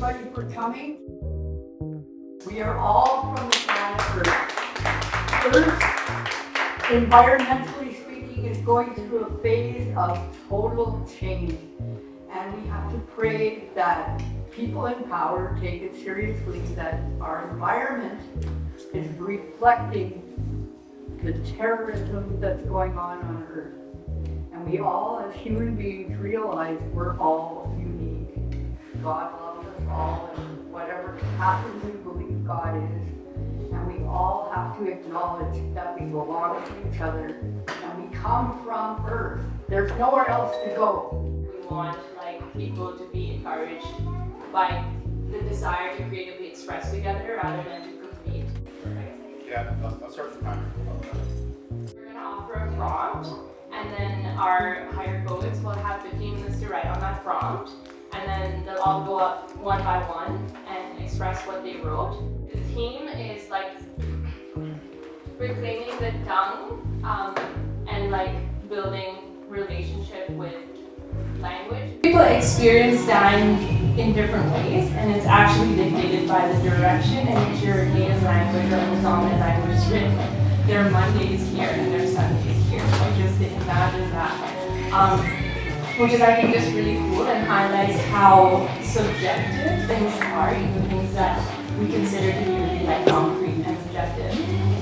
everybody for coming. We are all from the planet Earth. Earth, environmentally speaking, is going through a phase of total change. And we have to pray that people in power take it seriously, that our environment is reflecting the terrorism that's going on Earth. And we all, as human beings, realize we're all unique. God loves us all in whatever capacity we believe God is. And we all have to acknowledge that we belong to each other and we come from Earth. There's nowhere else to go. We want people to be encouraged by the desire to creatively express together rather than to compete. Yeah, I'll start the timer. We're going to offer a prompt, and then our hired poets will have 15 minutes to write on that prompt, and then they'll all go up one by one and express what they wrote. The theme is reclaiming the tongue and building relationship with language. People experience time in different ways, and it's actually dictated by the direction in which your native language or the dominant language is written. Their Monday is here and their Sunday is here. So just imagine that. Which is, I think, just really cool and highlights how subjective things are, even things that we consider to be really concrete and subjective.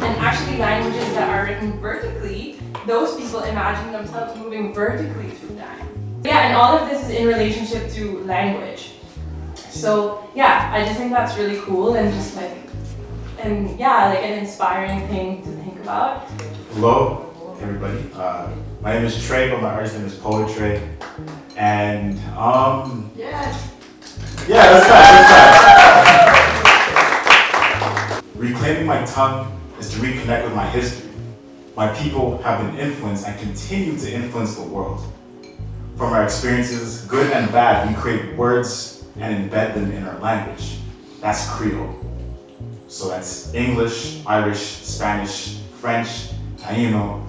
And actually languages that are written vertically, those people imagine themselves moving vertically through time. Yeah, and all of this is in relationship to language. So yeah, I just think that's really cool and just an inspiring thing to think about. Hello, everybody. My name is Trey, but my artist name is Poetry. And Yes. yeah, that's that. Reclaiming my tongue is to reconnect with my history. My people have been influenced and continue to influence the world. From our experiences, good and bad, we create words and embed them in our language. That's Creole. So that's English, Irish, Spanish, French, Taino,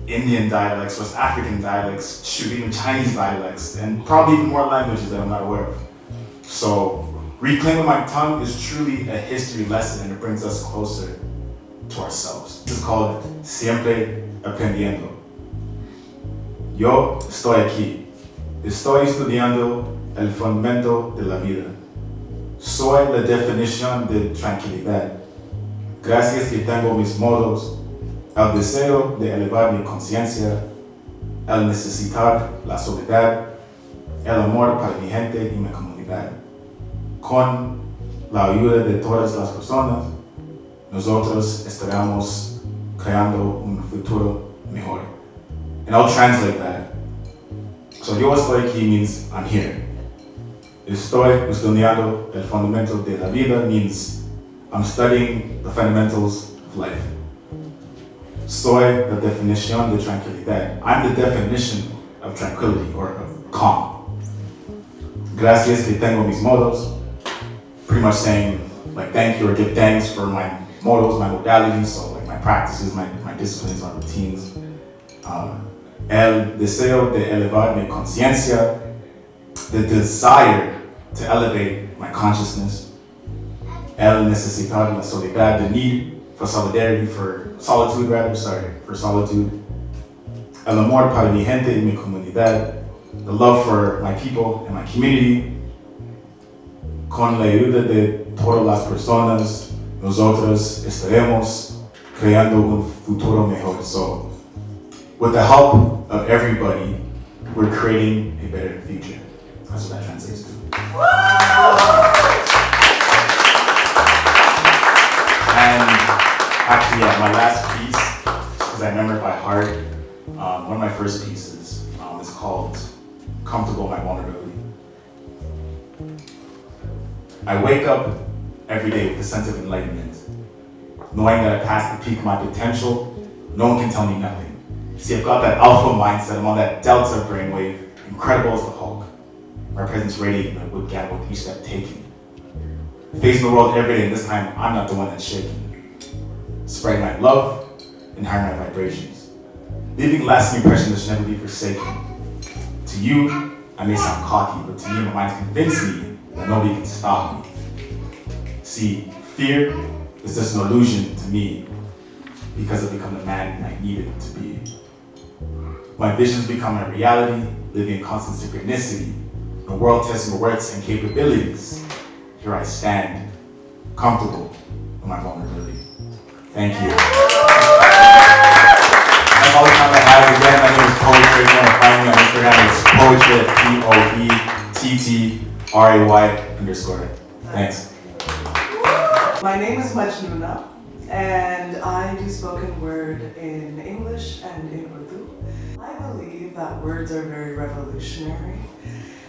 Indian dialects, West African dialects, shoot, even Chinese dialects, and probably even more languages that I'm not aware of. So reclaiming my tongue is truly a history lesson, and it brings us closer to ourselves. This is called Siempre Aprendiendo. Yo estoy aquí. Estoy estudiando el fundamento de la vida. Soy la definición de tranquilidad. Gracias que tengo mis modos, el deseo de elevar mi conciencia, el necesitar la soledad, el amor para mi gente y mi comunidad. Con la ayuda de todas las personas, nosotros estaremos creando un futuro mejor. And I'll translate that. So yo estoy aquí means I'm here. Estoy estudiando el fundamento de la vida means I'm studying the fundamentals of life. Soy la definición de tranquilidad. I'm the definition of tranquility or of calm. Gracias que tengo mis modos. Pretty much saying thank you or give thanks for my modos, my modalities, so my practices, my disciplines, my routines. El deseo de elevar mi conciencia, the desire to elevate my consciousness. El necesitar la soledad, the need for solidarity, for solitude. El amor para mi gente y mi comunidad, the love for my people and my community. Con la ayuda de todas las personas, nosotros estaremos creando un futuro mejor. So, with the help of everybody, we're creating a better future. That's what that translates to. And actually, my last piece, because I remember it by heart, one of my first pieces is called Comfortable My Vulnerability. I wake up every day with a sense of enlightenment, knowing that I passed the peak of my potential. No one can tell me nothing. See, I've got that alpha mindset, I'm on that delta brainwave, incredible as the Hulk. My presence radiating like wood gap with each step taken. Facing the world every day, and this time I'm not the one that's shaking. Spreading my love and higher my vibrations. Leaving lasting impressions that should never be forsaken. To you, I may sound cocky, but to me, my mind's convinced me that nobody can stop me. See, fear is just an illusion to me because I've become the man I needed to be. My visions become my reality, living in constant synchronicity. The world testing my worths and capabilities. Here I stand, comfortable with my vulnerability. Thank you. That's all the time I have. Again, my name is Poetry. If you want to find me on Instagram, it's poetry, POETTRAY_. Thanks. My name is Majnoona, and I do spoken word in English and in Urdu. I believe that words are very revolutionary,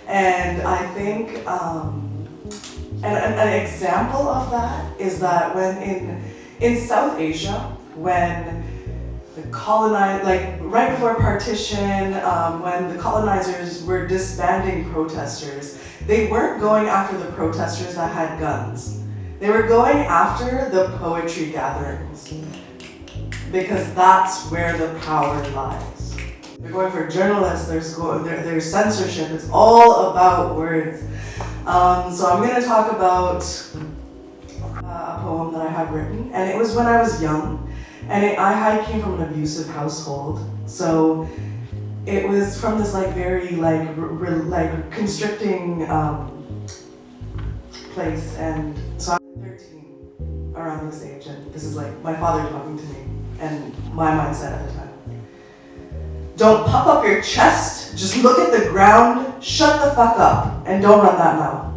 and I think an example of that is that when in South Asia, when the right before partition, when the colonizers were disbanding protesters, they weren't going after the protesters that had guns. They were going after the poetry gatherings, because that's where the power lies. They're going for journalists, there's censorship, it's all about words. So I'm going to talk about a poem that I have written, and it was when I was young, and I came from an abusive household, so it was from this very constricting place, and so I'm 13 around this age, and this is my father talking to me, and my mindset at the time. Don't puff up your chest, just look at the ground, shut the fuck up, and don't run that mouth.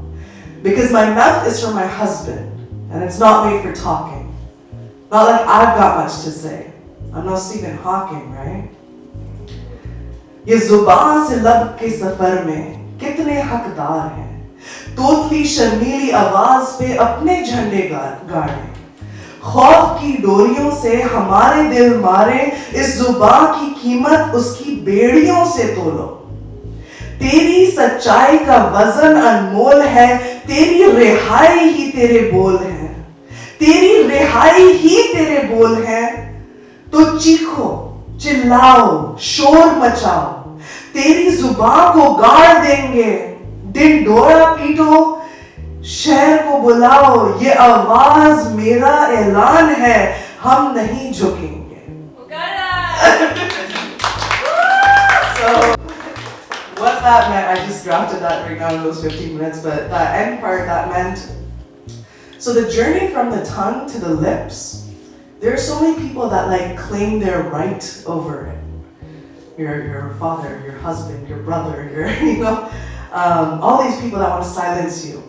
Because my mouth is for my husband, and it's not made for talking. Not like I've got much to say. I'm no Stephen Hawking, right? ये जुबान से लब के सफर में कितने हकदार हैं, तोतली शर्मीली आवाज पे अपने झंडे गाड़े, खौफ की डोरियों से हमारे दिल मारे, इस जुबान की कीमत उसकी बेड़ियों से तोलो। तेरी सच्चाई का वजन अनमोल है, तेरी रिहाई ही तेरे बोल हैं, तेरी रिहाई ही तेरे बोल हैं, तो चीखो, चिल्लाओ, शोर मचाओ, तेरी जुबान को गाड़ देंगे, डिंडोरा पीटो, शहर को बुलाओ, ये आवाज मेरा ऐलान है, हम नहीं झुकेंगे। So what that meant, I just drafted that right now in those 15 minutes, but that end part, that meant, so the journey from the tongue to the lips, there are so many people that claim their right over it. Your father, your husband, your brother, all these people that want to silence you.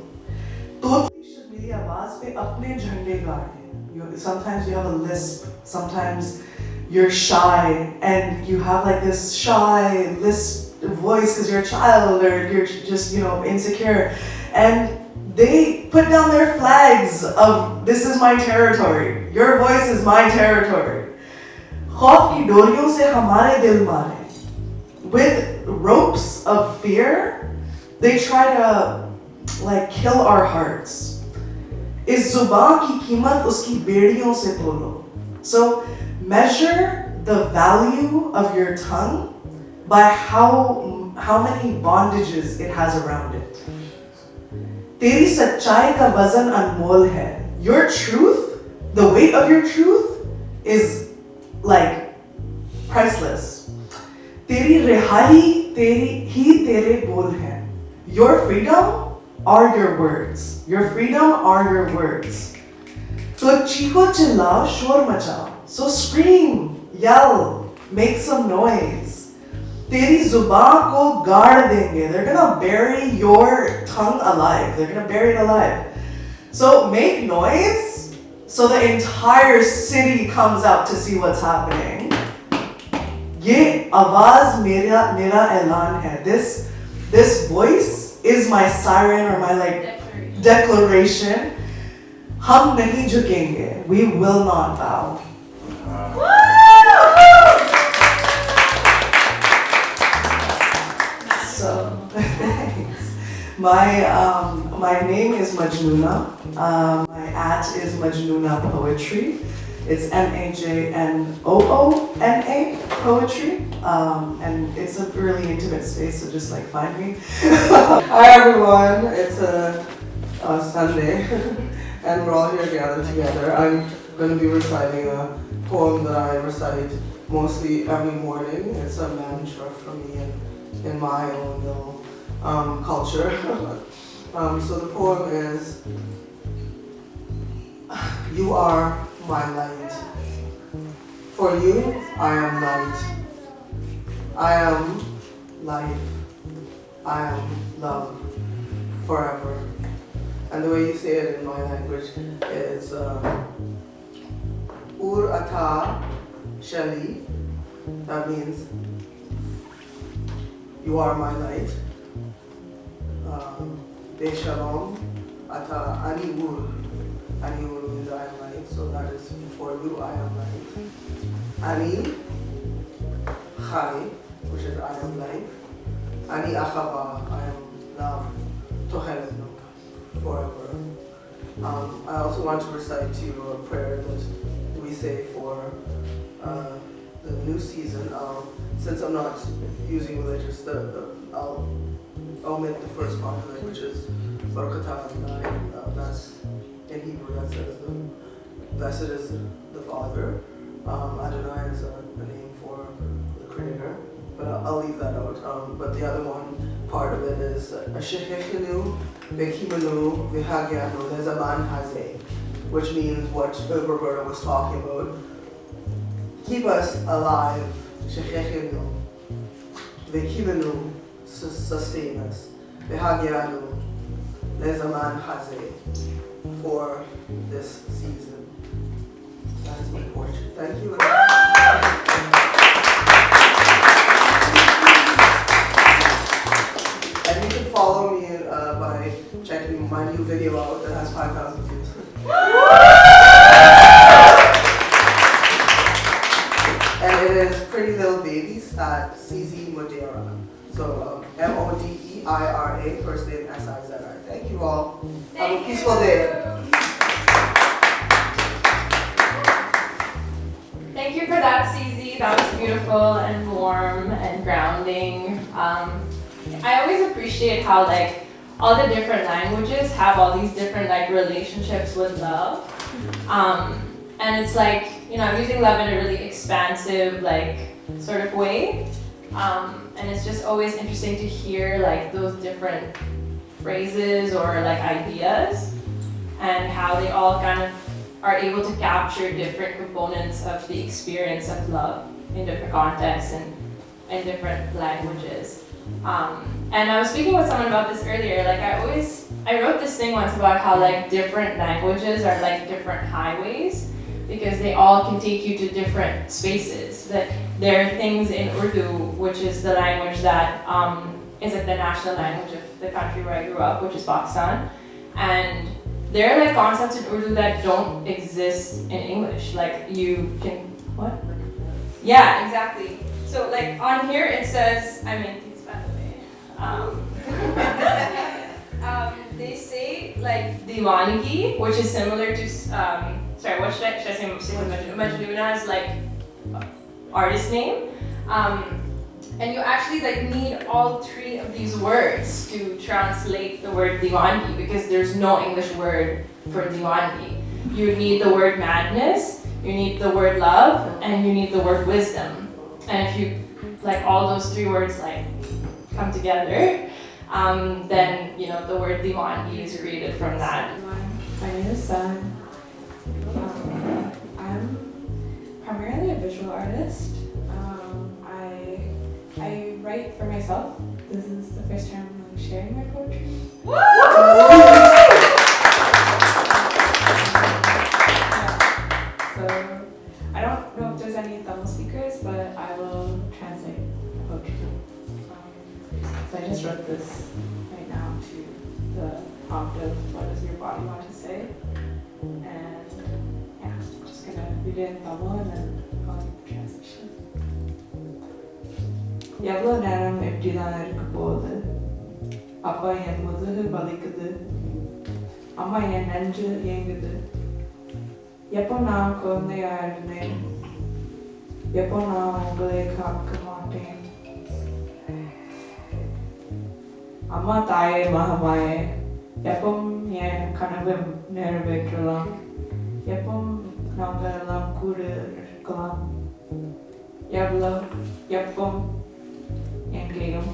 Sometimes you have a lisp, sometimes you're shy, and you have this shy lisp voice because you're a child or you're just insecure, and they put down their flags of this is my territory, your voice is my territory. With ropes of fear, they try to kill our hearts. इस जुबान की कीमत उसकी बेड़ियों से तोलो. So measure the value of your tongue by how many bondages it has around it. तेरी सच्चाई का वजन अनमोल है. Your truth, the weight of your truth is priceless. तेरी रिहाई तेरे बोल हैं. Your freedom are your words. Your freedom are your words. तो चीखो चिल्लाओ शोर मचाओ. So scream, yell, make some noise. तेरी जुबान को गाड़ देंगे. They're gonna bury your tongue alive. They're gonna bury it alive. So make noise so the entire city comes out to see what's happening. ये आवाज मेरा ऐलान है. This voice is my siren or my declaration. हम नहीं झुकेंगे. We will not bow. So, thanks. My name is Majnoona. My @ is Majnoona Poetry. It's Majnoona poetry, and it's a really intimate space, so just like find me. Hi everyone, it's a Sunday, and we're all here gathered together. I'm going to be reciting a poem that I recite mostly every morning. It's a mantra for me in my own little culture. So the poem is, you are my light. For you, I am light. I am life. I am love forever. And the way you say it in my language is Ur Ata Shali. That means you are my light. Be Shalom Ata Ani Ur. Ani Ur means I am light, so that is for you I am light. Ani Chai, which is I am life. Ani Achava, I am love. Tohelenu, forever. I also want to recite to you a prayer that we say for the new season. Since I'm not using religious, I'll omit the first part of it, which is Barakatah Adonai. That's in Hebrew, that says blessed is the Father. Adonai is a name for the Creator, but I'll leave that out. But the other one part of it is Ashehechenu Vekimenu Vihagyanu Lezaman Hazeh, which means what Roberta was talking about. Keep us alive. Shechechenu Vekimenu, sustain us. Vihagyanu Lezaman Hazeh, for this season. That is my portion. Thank you. And you can follow me by checking my new video out that has 5,000 views. And it is Pretty Little Babies at CZ Modera. So Modeira, first name Sizri. Thank you all. Have a peaceful day. Thank you for that, CZ. That was beautiful and warm and grounding. I always appreciate how like all the different languages have all these different like relationships with love. And it's like, you know, I'm using love in a really expansive like sort of way. And it's just always interesting to hear like those different phrases or like ideas and how they all kind of are able to capture different components of the experience of love in different contexts and in different languages. And I was speaking with someone about this earlier, like I wrote this thing once about how like different languages are like different highways because they all can take you to different spaces. That there are things in Urdu, which is the language that is like the national language of the country where I grew up, which is Pakistan. And there are like concepts in Urdu that don't exist in English. Like you can, what? Yeah, exactly. So like on here it says, I mean, these by the way. They say like Diwanagi, which is similar to, sorry, what should I say? Majnoona is like artist name. And you actually like need all three of these words to translate the word Diwangi because there's no English word for Diwangi. You need the word madness, you need the word love, and you need the word wisdom. And if you like all those three words like come together, then you know the word Diwangi is created from that. My name is Sun. I'm primarily a visual artist. I write for myself. This is the first time I'm like, sharing my poetry. So I don't know if there's any Tamil speakers, but I will translate poetry. So I just wrote this right now to the prompt of what does your body want to say, and yeah, I'm just gonna read it in Tamil and then I'll do the translation. எவ்வளோ நேரம் எப்படிதான் இருக்க போகுது அப்பா என் முதுகு வலிக்குது அம்மா என் நெஞ்சு ஏங்குது Yapona Kolnearne, Yapona Gleka Kamatin, Amatae Mahamae, Yapum Ye Kanavim Nervitrulam, Yapum Nangalam Kurulam, Yablo, Yapum, and Gagum.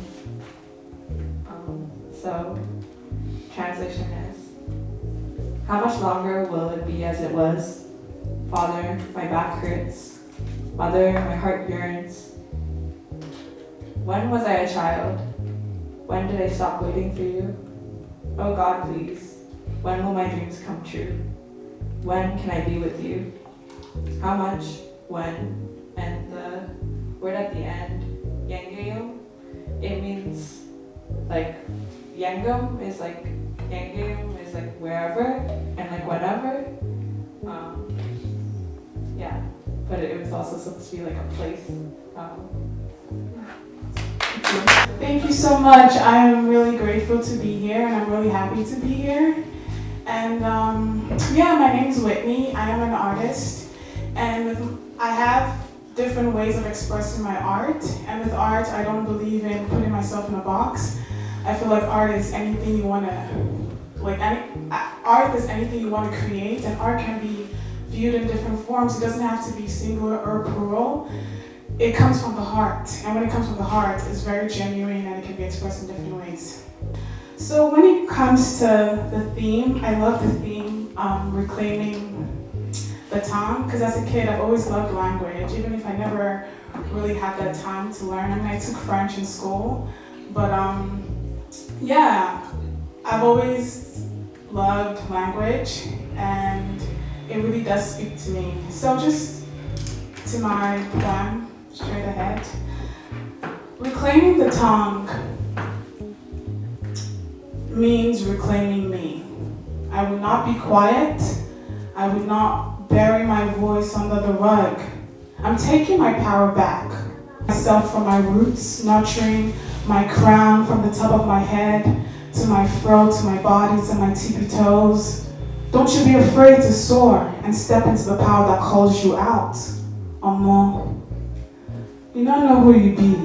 So, translation is, how much longer will it be as it was? Father, my back hurts. Mother, my heart yearns. When was I a child? When did I stop waiting for you? Oh God, please, when will my dreams come true? When can I be with you? How much, when, and the word at the end, Yangayum, it means like, Yangum is like, Yangayum is like wherever, and like whatever. Yeah, but it was also supposed to be like a place. Thank you so much. I am really grateful to be here, and I'm really happy to be here. And yeah, my name is Whitney. I am an artist, and I have different ways of expressing my art. And with art, I don't believe in putting myself in a box. I feel like art is anything you want to, art is anything you want to create, and art can be viewed in different forms. It doesn't have to be singular or plural. It comes from the heart, and when it comes from the heart, it's very genuine and it can be expressed in different ways. So when it comes to the theme, I love the theme, reclaiming the tongue, because as a kid, I've always loved language, even if I never really had that time to learn. I mean, I took French in school, but yeah, I've always loved language, and it really does speak to me. So just to my poem, straight ahead. Reclaiming the tongue means reclaiming me. I would not be quiet. I would not bury my voice under the rug. I'm taking my power back. Myself from my roots, nurturing my crown from the top of my head to my throat, to my body, to my tippy toes. Don't you be afraid to soar and step into the power that calls you out. Omo, you don't know who you be.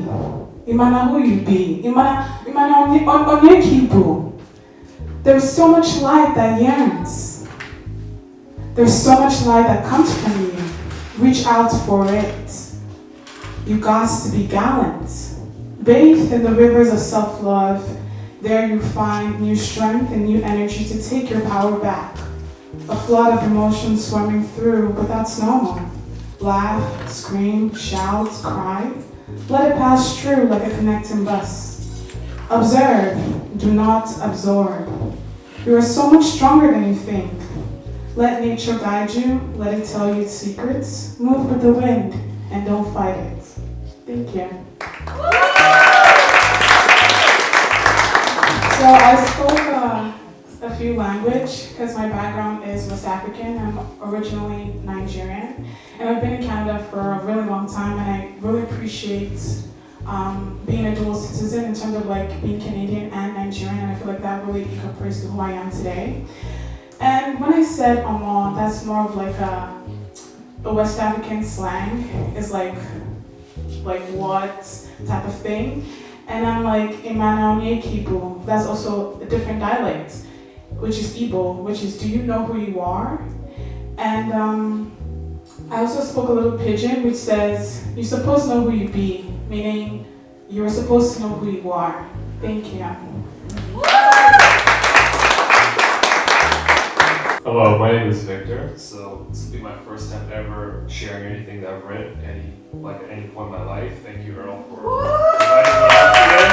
Imana who you be. Imana onyekibu. There's so much light that yearns. There's so much light that comes from you. Reach out for it. You got to be gallant. Bathe in the rivers of self-love. There you find new strength and new energy to take your power back. A flood of emotions swimming through, but that's normal. Laugh, scream, shout, cry. Let it pass through like a connecting bus. Observe, do not absorb. You are so much stronger than you think. Let nature guide you, let it tell you its secrets. Move with the wind and don't fight it. Thank you. So I spoke a few languages because my background is West African. I'm originally Nigerian, and I've been in Canada for a really long time, and I really appreciate being a dual citizen in terms of like being Canadian and Nigerian, and I feel like that really incorporates to who I am today. And when I said Omo, that's more of like a West African slang, is like what type of thing. And I'm like, Imana Kibu, that's also a different dialect, which is Igbo, which is, do you know who you are? And I also spoke a little pidgin, which says, you're supposed to know who you be, meaning you're supposed to know who you are. Thank you. Hello, my name is Victor. So this will be my first time ever sharing anything that I've written at any point in my life. Thank you, Earl, for inviting me out today.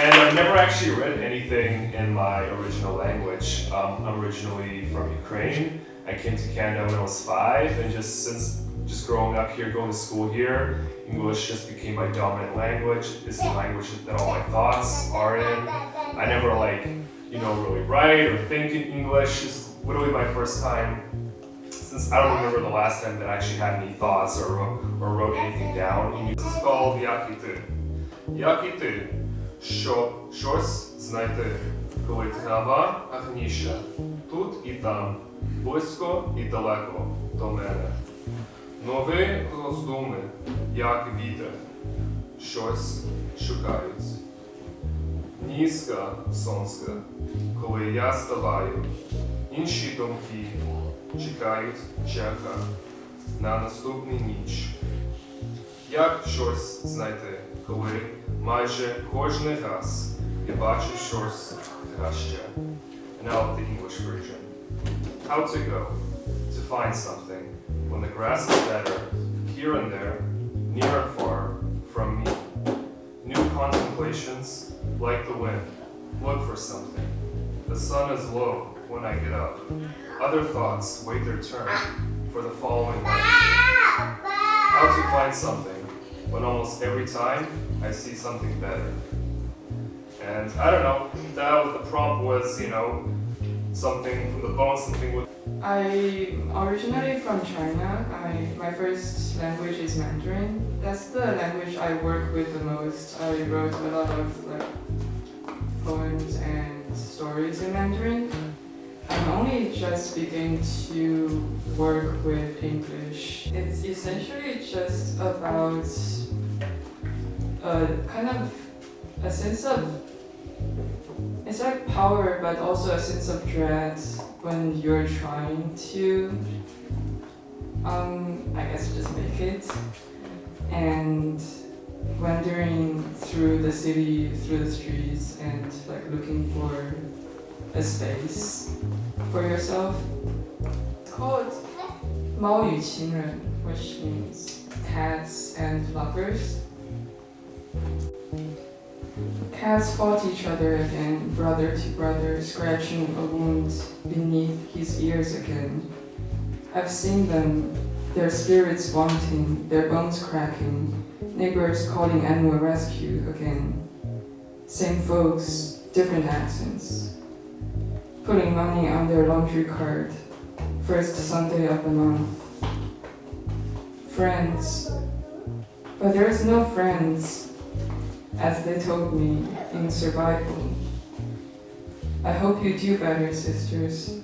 And I've never actually read anything in my original language. I'm originally from Ukraine. I came to Canada when I was 5, and just growing up here, going to school here, English just became my dominant language. It's the language that all my thoughts are in. I never really write or think in English. It's literally my first time since I don't remember the last time that I actually had any thoughts or wrote anything down. This is called Якіти. Якіти, щось знайти, коли трава агніша, тут і там. близько і далеко до мене. Нові роздуми, як вітер, щось шукають. Низька сонце, коли я ставаю, інші думки чекають черга на наступну ніч. Як щось знайти, коли майже кожен раз я бачу щось краще? Now the English version. How to go, to find something, when the grass is better, here and there, near and far, from me. New contemplations, like the wind, look for something. The sun is low when I get up. Other thoughts wait their turn for the following night. How to find something, when almost every time I see something better. And I don't know, that was the prompt was, something from the bone, something with. I'm originally from China. My first language is Mandarin. That's the language I work with the most. I wrote a lot of poems and stories in Mandarin. I'm only just beginning to work with English. It's essentially just about kind of a sense of, it's like power, but also a sense of dread when you're trying to, I guess, just make it. And wandering through the city, through the streets, and looking for a space for yourself. It's called 猫与情人, which means cats and lovers. Cats fought each other again, brother to brother, scratching a wound beneath his ears again. I've seen them, their spirits wanting, their bones cracking, neighbors calling animal rescue again. Same folks, different accents. Putting money on their laundry cart, first Sunday of the month. Friends, but there's no friends, as they told me in survival. I hope you do better, sisters.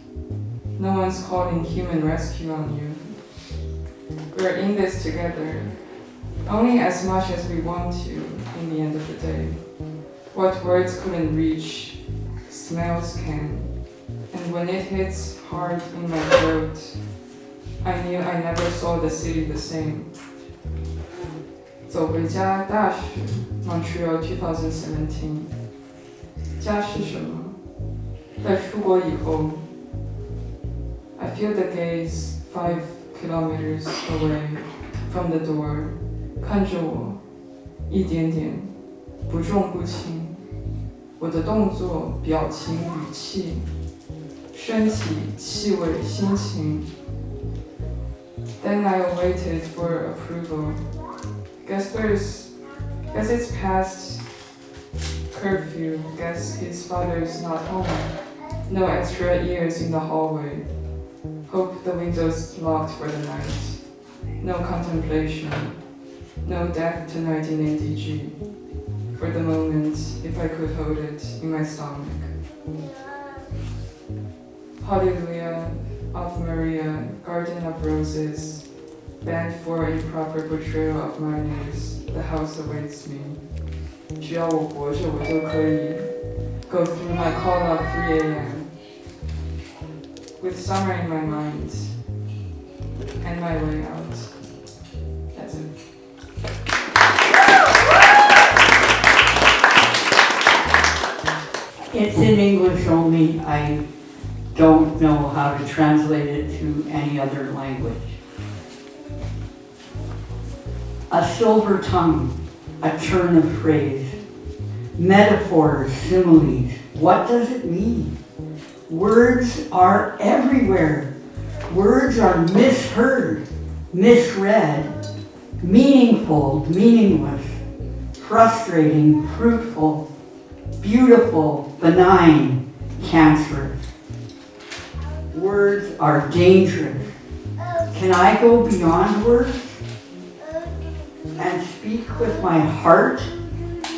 No one's calling human rescue on you. We're in this together, only as much as we want to in the end of the day. What words couldn't reach, smells can. And when it hits hard in my throat, I knew I never saw the city the same. 走回家大学 Montreal 2017. 家是什么？在出国以后 I feel the gaze 5 kilometers away from the door. 看着我，一点点，不重不轻。我的动作、表情、语气、身体、气味、心情。Then I waited for approval. Guess it's past curfew. Guess his father's not home. No extra ears in the hallway. Hope the window's locked for the night. No contemplation. No death tonight in ADG. For the moment, if I could hold it in my stomach. Hallelujah, Ave Maria, Garden of Roses. Banned for improper portrayal of minors. The house awaits me. 只要我活着，我就可以 go through my call at 3 a.m. with summer in my mind and my way out. That's it. It's in English only. I don't know how to translate it to any other language. A silver tongue, a turn of phrase, metaphors, similes. What does it mean? Words are everywhere. Words are misheard, misread, meaningful, meaningless, frustrating, fruitful, beautiful, benign, cancerous. Words are dangerous. Can I go beyond words and speak with my heart,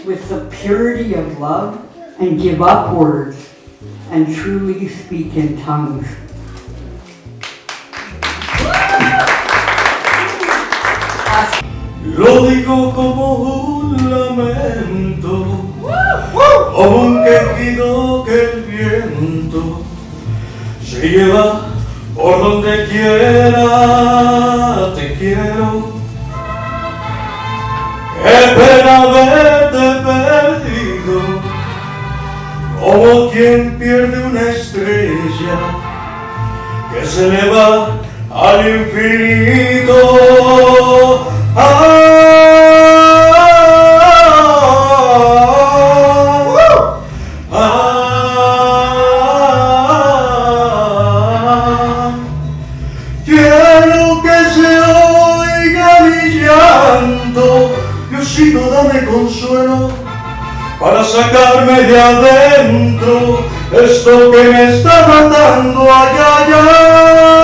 with the purity of love, and give up words and truly speak in tongues? Lo digo como un lamento, como un quejido que el viento se lleva por donde quiera. Te quiero. Qué pena haberte perdido, como quien pierde una estrella que se eleva al infinito. Quiero que se oiga mi llanto, Diosito, dame consuelo para sacarme de adentro esto que me está matando. Ay, ay, ay.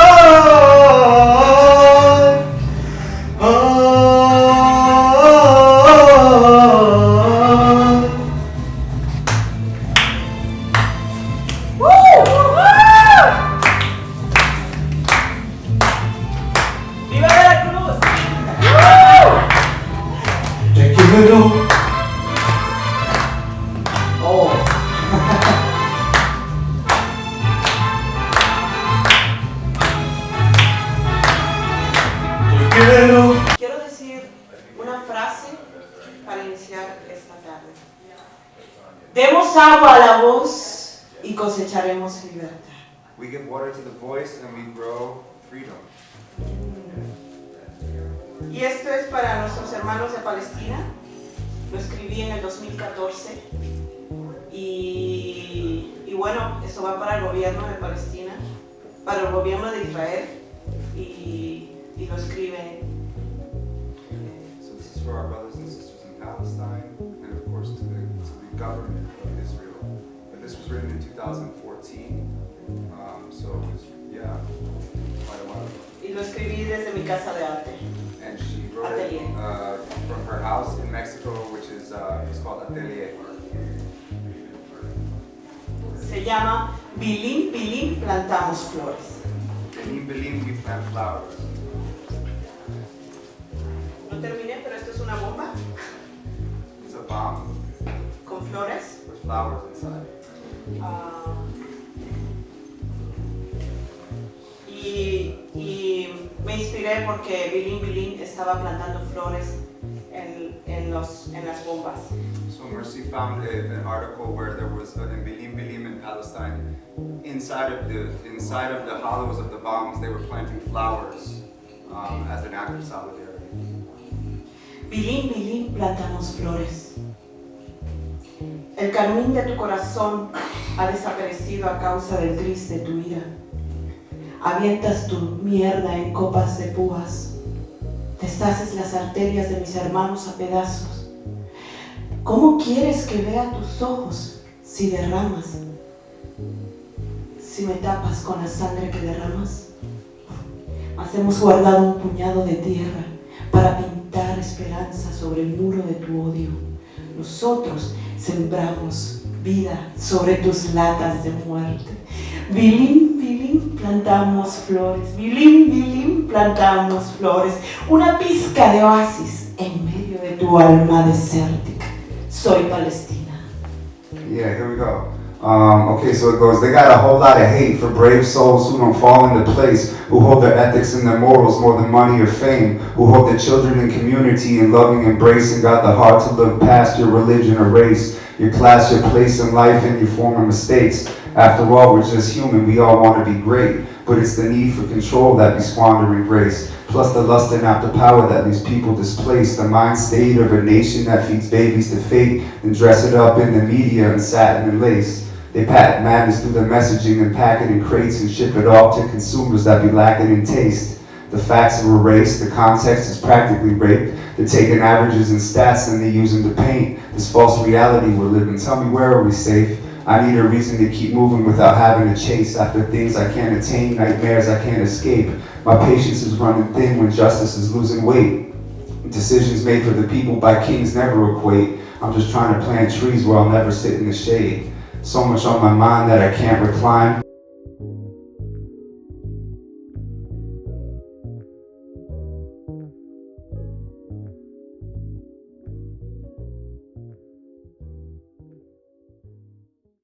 ¡Viva Veracruz! Te quiero. Oh, Te quiero. Quiero decir una frase para iniciar esta tarde. Demos agua a la voz y cosecharemos libertad. We give water to the voice and we grow freedom. Y esto es para nuestros hermanos de Palestina. Lo escribí en el 2014. Y bueno, esto va para el gobierno de Palestina, para el gobierno de Israel. Y lo escribe. So this is for our brothers and sisters in Palestine, and of course to the government of Israel. But this was written in 2014, so it was, yeah, quite a while ago. Y lo escribí desde mi casa de arte. And she wrote it from her house in Mexico, which is it's called Atelier. Se llama Bilín, Bilín, plantamos flores. Benin, Benin, we plant flowers. No terminé, pero esto es una bomba It's a bomb con flores. with flowers inside. Y me inspiré porque Bilín Bilín estaba plantando flores en las bombas. So Mercy found an article where there was in Bilim Bilim in Palestine, inside of the hollows of the bombs, they were planting flowers as an act of solidarity. Bilín Bilín, plantamos flores. El carmín de tu corazón ha desaparecido a causa del gris de tu ira. Avientas tu mierda en copas de púas. Deshaces las arterias de mis hermanos a pedazos. ¿Cómo quieres que vea tus ojos si derramas? Si me tapas con la sangre que derramas. Mas hemos guardado un puñado de tierra para pintar esperanza sobre el muro de tu odio. Nosotros sembramos vida sobre tus latas de muerte. Bilín, bilín, plantamos flores. Bilín, bilín, plantamos flores. Una pizca de oasis en medio de tu alma desértica. Soy Palestina. Yeah, here we go. Okay, so it goes, they got a whole lot of hate for brave souls who don't fall into place, who hold their ethics and their morals more than money or fame, who hold their children in community in loving embrace and got the heart to look past your religion or race, your class, your place in life, and your former mistakes. After all, we're just human, we all want to be great, but it's the need for control that be squandering grace, plus the lust and after power that leaves people displaced, the mind state of a nation that feeds babies to fate, and dress it up in the media in satin and lace. They patent madness through the messaging and pack it in crates and ship it off to consumers that be lacking in taste. The facts are erased, the context is practically raped. They're taking averages and stats and they use them to paint this false reality we're living. Tell me, where are we safe? I need a reason to keep moving without having to chase after things I can't attain, nightmares I can't escape. My patience is running thin when justice is losing weight. Decisions made for the people by kings never equate. I'm just trying to plant trees where I'll never sit in the shade. So much on my mind that I can't recline.